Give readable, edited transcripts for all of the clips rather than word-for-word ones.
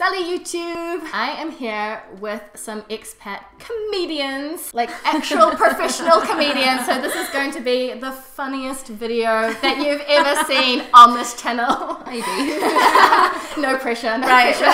Sally YouTube. I am here with some expat comedians, like actual professional comedians. So this is going to be the funniest video that you've ever seen on this channel. Maybe. No pressure, no pressure.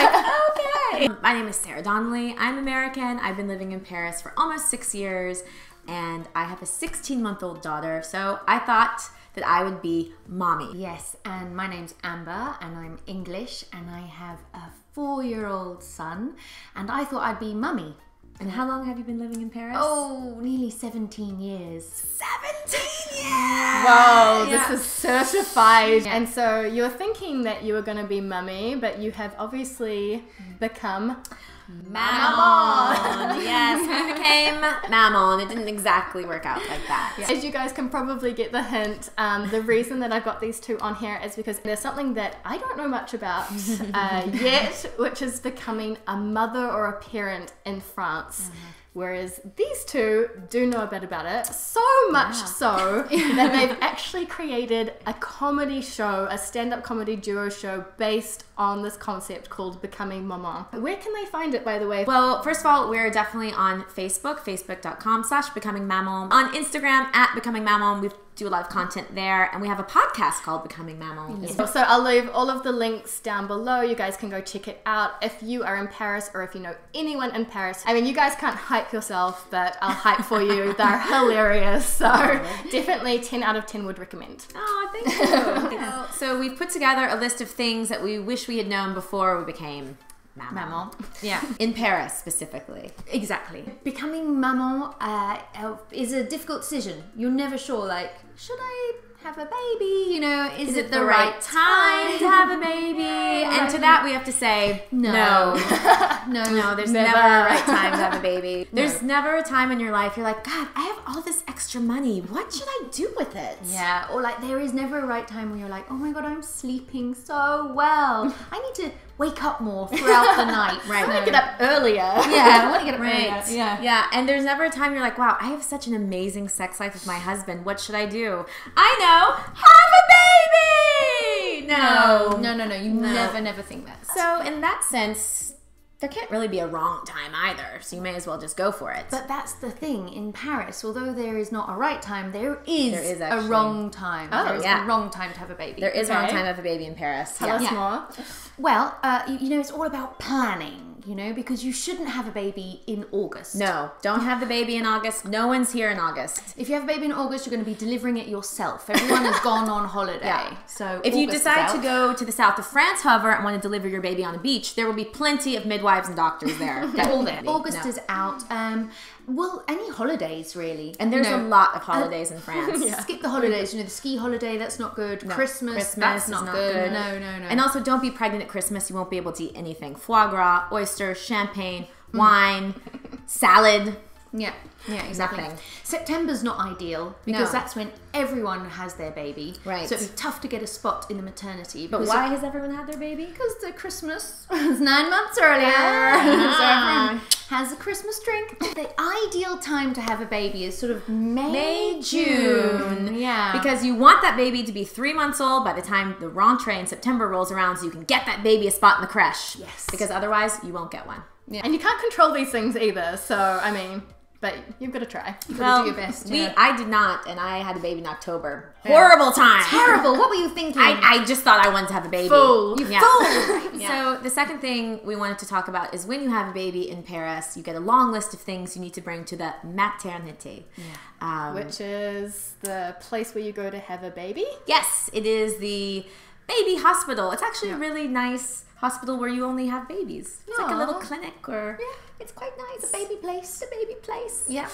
Okay. My name is Sarah Donnelly. I'm American. I've been living in Paris for almost 6 years, and I have a 16-month-old daughter. So I thought that I would be mommy. Yes, and my name's Amber, and I'm English, and I have a 4-year-old son, and I thought I'd be mummy. And how long have you been living in Paris? Oh, nearly 17 years. 17 years! Whoa, this is certified. Yeah. And so you were thinking that you were going to be mummy, but you have obviously become Mammal. Yes, we became Mammal, and it didn't exactly work out like that. Yeah. As you guys can probably get the hint, the reason that I've got these two on here is because there's something that I don't know much about yet, which is becoming a mother or a parent in France. Whereas these two do know a bit about it, so much so that they've actually created a comedy show, a stand-up comedy duo show based on this concept called Becoming Maman. Where can they find it, by the way? Well, first of all, we're definitely on Facebook, facebook.com/becomingmammal. On Instagram, @becomingmammal. We do a lot of content there, and we have a podcast called Becoming Mammal. Yes. So I'll leave all of the links down below. You guys can go check it out if you are in Paris or if you know anyone in Paris. I mean, you guys can't hype yourself, but I'll hype for you. They're hilarious. So definitely 10 out of 10 would recommend. Oh, thank you. So we've put together a list of things that we wish we had known before we became Mammal. Yeah. In Paris, specifically. Exactly. Becoming maman is a difficult decision. You're never sure, like, should I have a baby? You know, is it the right time to have a baby? And to that we have to say, no, there's never a right time to have a baby. There's never a time in your life you're like, God, I have all this extra money. What should I do with it? Yeah, or like there is never a right time where you're like, oh my God, I'm sleeping so well. I need to wake up more throughout the night. Right. I want to get up earlier. Yeah, I want to get up earlier. Yeah, and there's never a time you're like, wow, I have such an amazing sex life with my husband. What should I do? I know, have a baby! No. You never think that. So in that sense, there can't really be a wrong time either, so you may as well just go for it. But that's the thing, in Paris, although there is not a right time, there is a actually wrong time. Oh, there is a wrong time to have a baby. There is a wrong time to have a baby in Paris. Tell us more. Well, you know, it's all about planning, you know, because you shouldn't have a baby in August. No, don't have the baby in August. No one's here in August. If you have a baby in August, you're going to be delivering it yourself. Everyone has gone on holiday. So if you decide to go to the south of France, however, and want to deliver your baby on a beach, there will be plenty of midwives and doctors there. They're all there. August is out. Well, any holidays really. And there's a lot of holidays in France. Skip the holidays. You know, the ski holiday, that's not good. No. Christmas, that's not good. No. And also, don't be pregnant at Christmas. You won't be able to eat anything. Foie gras, oysters, champagne, wine, salad. Yeah, exactly. Nothing. September's not ideal because that's when everyone has their baby. Right. So it'd be tough to get a spot in the maternity. But why has everyone had their baby? Because the Christmas was 9 months earlier. So everyone has a Christmas drink. The ideal time to have a baby is sort of May, June. Yeah. Because you want that baby to be 3 months old by the time the rentrée in September rolls around so you can get that baby a spot in the creche. Yes. Because otherwise, you won't get one. Yeah. And you can't control these things either, so, I mean... But you've got to try. You've got to do your best. I did not, and I had a baby in October. Horrible time. Terrible. What were you thinking? I just thought I wanted to have a baby. Fool. You fool. So the second thing we wanted to talk about is when you have a baby in Paris, you get a long list of things you need to bring to the maternité. Which is the place where you go to have a baby? Yes, it is the baby hospital. It's actually a really nice hospital where you only have babies. It's like a little clinic or... It's quite nice. It's a baby place. It's a baby place. Yeah.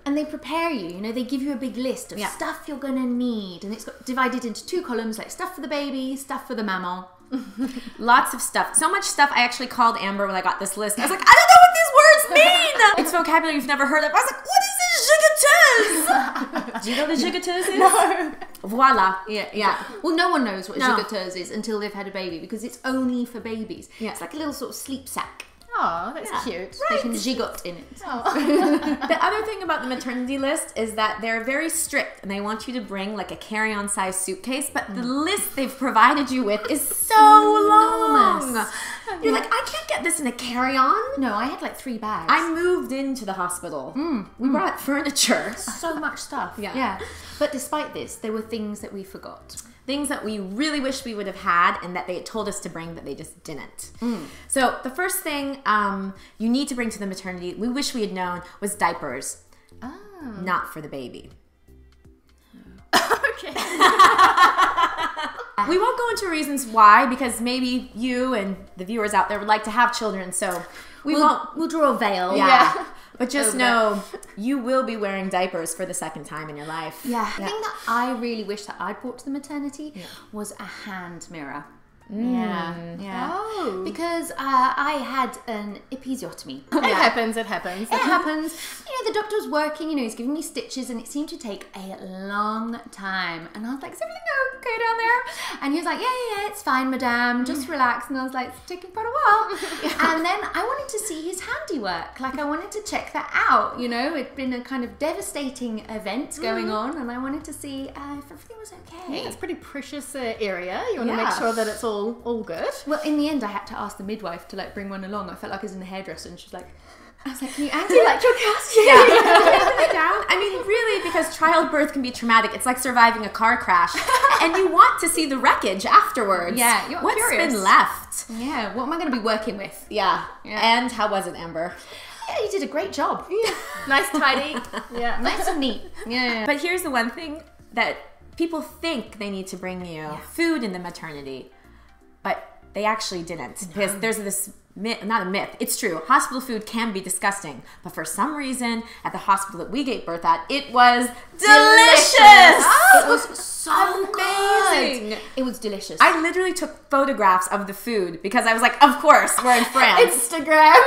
And they prepare you, you know, they give you a big list of stuff you're going to need. And it's got divided into 2 columns, like stuff for the baby, stuff for the mammal. Lots of stuff. So much stuff. I actually called Amber when I got this list. I was like, I don't know what these words mean. It's vocabulary you've never heard of. I was like, what is a gigateuse? Do you know what a gigateuse is? No. Voila. Yeah. Well, no one knows what a gigateuse is until they've had a baby because it's only for babies. Yeah. It's like a little sort of sleep sack. Oh, that's cute. Taking zigot in it. Oh. The other thing about the maternity list is that they're very strict and they want you to bring like a carry-on size suitcase, but the list they've provided you with is so long. Enormous. You're like, I can't get this in a carry-on. No, I had like 3 bags. I moved into the hospital. We brought furniture. so much stuff. Yeah. But despite this, there were things that we forgot. Things that we really wish we would have had and that they had told us to bring but they just didn't. So the first thing you need to bring to the maternity, we wish we had known, was diapers. Oh. Not for the baby. Okay. We won't go into reasons why, because maybe you and the viewers out there would like to have children, so We'll draw a veil. Yeah. But just know you will be wearing diapers for the second time in your life. The thing that I really wish that I'd brought to the maternity was a hand mirror. Yeah. Oh. Because I had an episiotomy. It happens. It happens. It happens. You know, the doctor was working, you know, he's giving me stitches and it seemed to take a long time. And I was like, is everything okay down there? And he was like, yeah, it's fine, madame. Just relax. And I was like, it's taking quite a while. And then I wanted to see his handiwork. Like, I wanted to check that out, you know. It'd been a kind of devastating event going on and I wanted to see if everything was okay. Yeah, it's a pretty precious area. You want to make sure that it's all good. Well, in the end, I had to ask the midwife to like bring one along. I felt like I was in the hairdresser, and she's like, "I was like, can you anti-electrocast?" Down. I mean, really, because childbirth can be traumatic. It's like surviving a car crash, and you want to see the wreckage afterwards. Yeah, you're what's curious. been left. Yeah, what am I going to be working with? Yeah. And how was it, Amber? Yeah, you did a great job. Nice, tidy. Yeah. Nice and neat. Yeah. But here's the one thing that people think they need to bring you: food in the maternity. But they actually didn't. Because there's this myth, not a myth, it's true. Hospital food can be disgusting. But for some reason, at the hospital that we gave birth at, it was delicious! It was so amazing. good. It was delicious. I literally took photographs of the food because I was like, of course, we're in France. Instagram.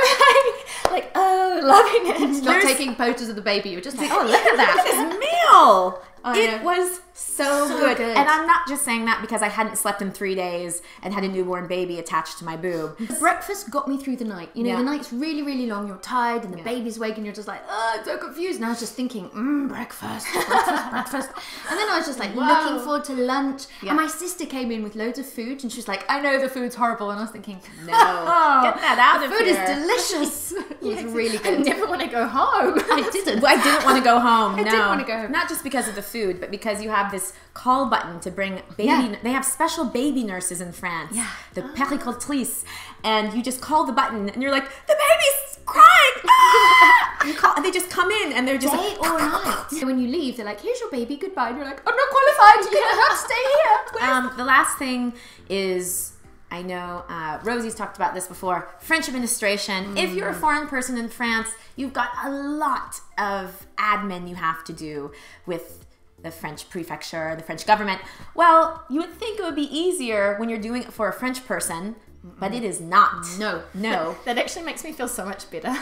Like, oh, loving it. Not taking photos of the baby. You're just like, oh, look at that. This meal! I It know. was so good. And I'm not just saying that because I hadn't slept in 3 days and had a newborn baby attached to my boob. The breakfast got me through the night. You know, Yeah. the night's really, really long. You're tired and the baby's awake and you're just like, oh, I'm so confused. And I was just thinking, breakfast. And then I was just like looking forward to lunch. And my sister came in with loads of food and she was like, I know the food's horrible. And I was thinking, No. Get that out of food here. is delicious. It was really I good. never want to go home. I didn't. I didn't want to go home. I didn't want to go home. Not just because of the food, but because you have this call button to bring baby. They have special baby nurses in France. Yeah. The péricultrice. And you just call the button and you're like, the baby's crying. Ah! You call, and they just come in and they're just Day like, or night. When you leave, they're like, here's your baby, goodbye. And you're like, I'm not qualified. You have to stay here. The last thing is, I know Rosie's talked about this before, French administration. If you're a foreign person in France, you've got a lot of admin you have to do with the French prefecture, the French government. Well, you would think it would be easier when you're doing it for a French person, but it is not. No. That actually makes me feel so much better.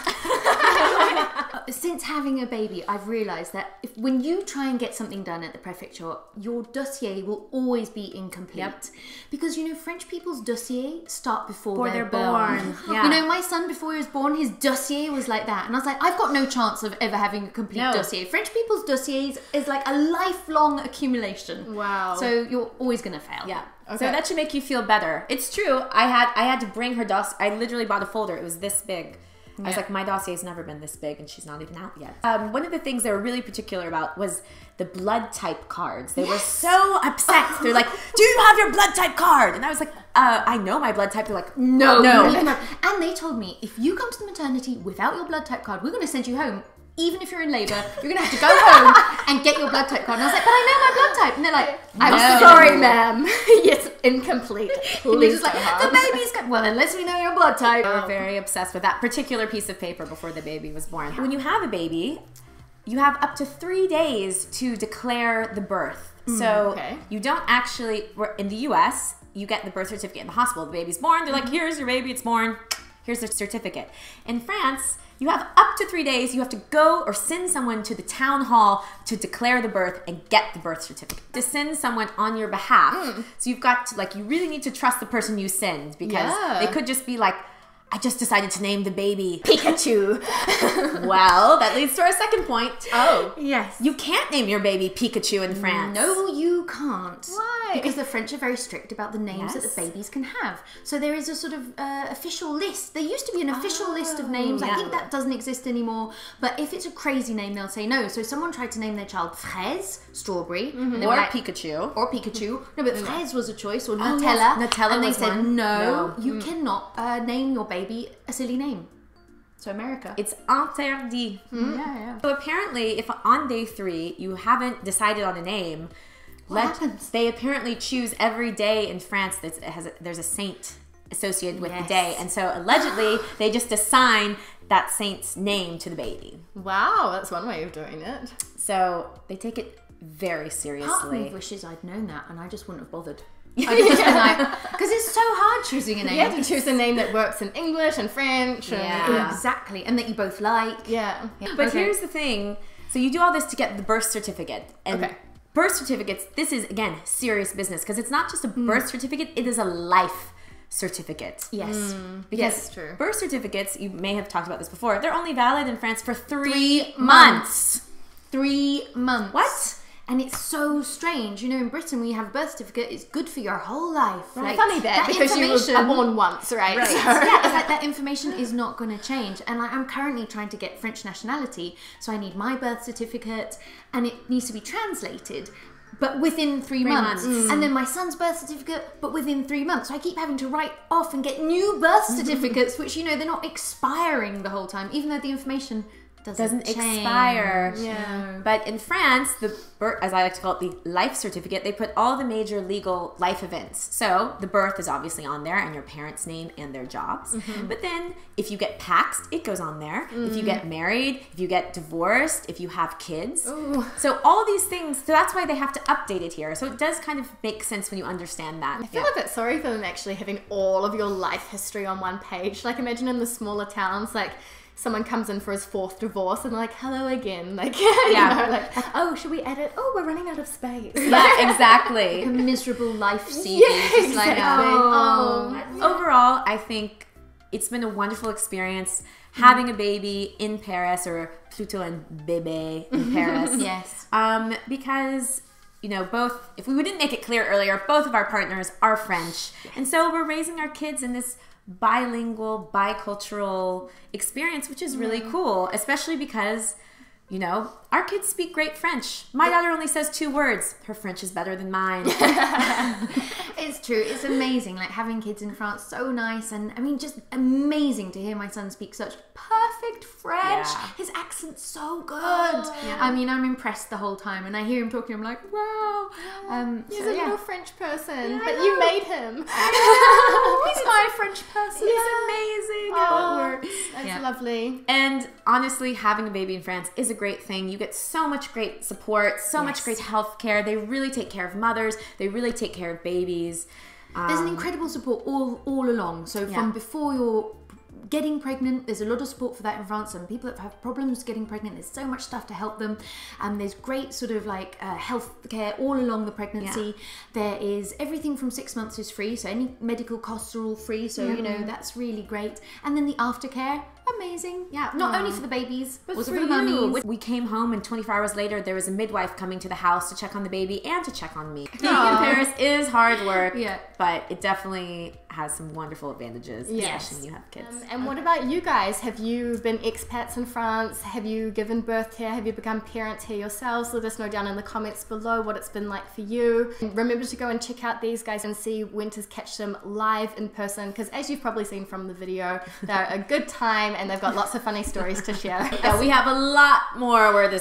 Since having a baby, I've realised that when you try and get something done at the prefecture, your dossier will always be incomplete. Because, you know, French people's dossier start before they're born. Yeah. You know, my son, before he was born, his dossier was like that. And I was like, I've got no chance of ever having a complete dossier. French people's dossiers is like a lifelong accumulation. Wow. So you're always going to fail. Yeah. Okay. So that should make you feel better. It's true. I had to bring her dossier. I literally bought a folder. It was this big. I was like, my dossier's never been this big and she's not even out yet. One of the things they were really particular about was the blood type cards. They were so upset. They're like, do you have your blood type card? And I was like, I know my blood type. They're like, no. And they told me, if you come to the maternity without your blood type card, we're going to send you home. Even if you're in labour, you're going to have to go home and get your blood type card. And I was like, but I know my blood type. And they're like, I'm sorry, ma'am. Yes, incomplete. And they're just like, the baby's got... Well, unless we know your blood type. They were very obsessed with that particular piece of paper before the baby was born. When you have a baby, you have up to 3 days to declare the birth. So you don't actually... In the US, you get the birth certificate in the hospital. The baby's born. They're like, here's your baby. It's born. Here's the certificate. In France... You have up to 3 days. You have to go or send someone to the town hall to declare the birth and get the birth certificate. To send someone on your behalf. So you've got to, like, you really need to trust the person you send because they could just be like, I just decided to name the baby Pikachu. Well, that leads to our second point. Oh. Yes. You can't name your baby Pikachu in France. No, you can't. Why? Because the French are very strict about the names that the babies can have. So there is a sort of official list. There used to be an official list of names. I think that doesn't exist anymore. But if it's a crazy name, they'll say no. So someone tried to name their child Fraise, strawberry. Or like, Pikachu. Or Pikachu. No, but Fraise was a choice. Or Oh, Nutella. yes. Nutella and they was said, one. no, you cannot name your baby a silly name. So America. It's interdit. Yeah. So apparently, if on day 3 you haven't decided on a name, What happens? They apparently choose every day in France. There's a saint associated with the day, and so allegedly they just assign that saint's name to the baby. Wow, that's one way of doing it. So they take it very seriously. Part of me wishes I'd known that, and I just wouldn't have bothered. I'd just been like, because it's so hard choosing a name. You have to choose a name that works in English and French. And, Exactly, and that you both like. Yeah. But here's the thing. So you do all this to get the birth certificate. And birth certificates, this is, again, serious business. Because it's not just a birth certificate, it is a life certificate. Yes. Because true. birth certificates, you may have talked about this before, they're only valid in France for 3 months. 3 months. What? And it's so strange. You know, in Britain, when you have a birth certificate, it's good for your whole life. Like, funny that because you are born once, right? Right. So. Yeah, it's like that information is not going to change. And like, I'm currently trying to get French nationality, so I need my birth certificate, and it needs to be translated. But within 3 months. And then my son's birth certificate, but within 3 months. So I keep having to write off and get new birth certificates, which, you know, they're not expiring the whole time, even though the information doesn't expire. Yeah. But in France, as I like to call it, the life certificate, they put all the major legal life events. So the birth is obviously on there, and your parents' name and their jobs. But then if you get paxed, it goes on there. If you get married, if you get divorced, if you have kids. Ooh. So all these things, so that's why they have to update it here. So it does kind of make sense when you understand that. I feel a bit sorry for them actually having all of your life history on one page. Like, imagine in the smaller towns, like, someone comes in for his 4th divorce and they're like, hello again. Like, you know, like, oh, should we edit? Oh, we're running out of space. Yeah, exactly. a miserable life CV. Yeah, Just like, Overall, I think it's been a wonderful experience having a baby in Paris, or plutôt un bébé in Paris. Yes. Because, you know, if we didn't make it clear earlier, both of our partners are French. And so we're raising our kids in this bilingual, bicultural experience, which is really cool, especially because, you know, our kids speak great French. My daughter only says 2 words. Her French is better than mine. It's true. It's amazing. Like, having kids in France, so nice. And I mean, just amazing to hear my son speak such perfect French. Yeah. His accent's so good. I mean, I'm impressed the whole time. And I hear him talking, I'm like, wow. He's So, a little French person, but you made him. He's my French person. He's amazing. Oh, it works. That's Yeah. lovely. And honestly, having a baby in France is a great thing. You get so much great support, so much great health care. They really take care of mothers. They really take care of babies. There's an incredible support all along. So from before you're getting pregnant, there's a lot of support for that in France, and people that have problems getting pregnant, there's so much stuff to help them, and there's great sort of like health care all along the pregnancy. There is everything from 6 months is free, so any medical costs are all free, so you know, that's really great. And then the aftercare, amazing. Not only for the babies, but also for the mummies. We came home, and 24 hours later, there was a midwife coming to the house to check on the baby and to check on me. Being in Paris is hard work, but it definitely has some wonderful advantages, especially when you have kids. And what about you guys? Have you been expats in France? Have you given birth here? Have you become parents here yourselves? Let us know down in the comments below what it's been like for you. And remember to go and check out these guys and see when to catch them live in person, because as you've probably seen from the video, they're a good time and they've got lots of funny stories to share. Yeah, we have a lot more where this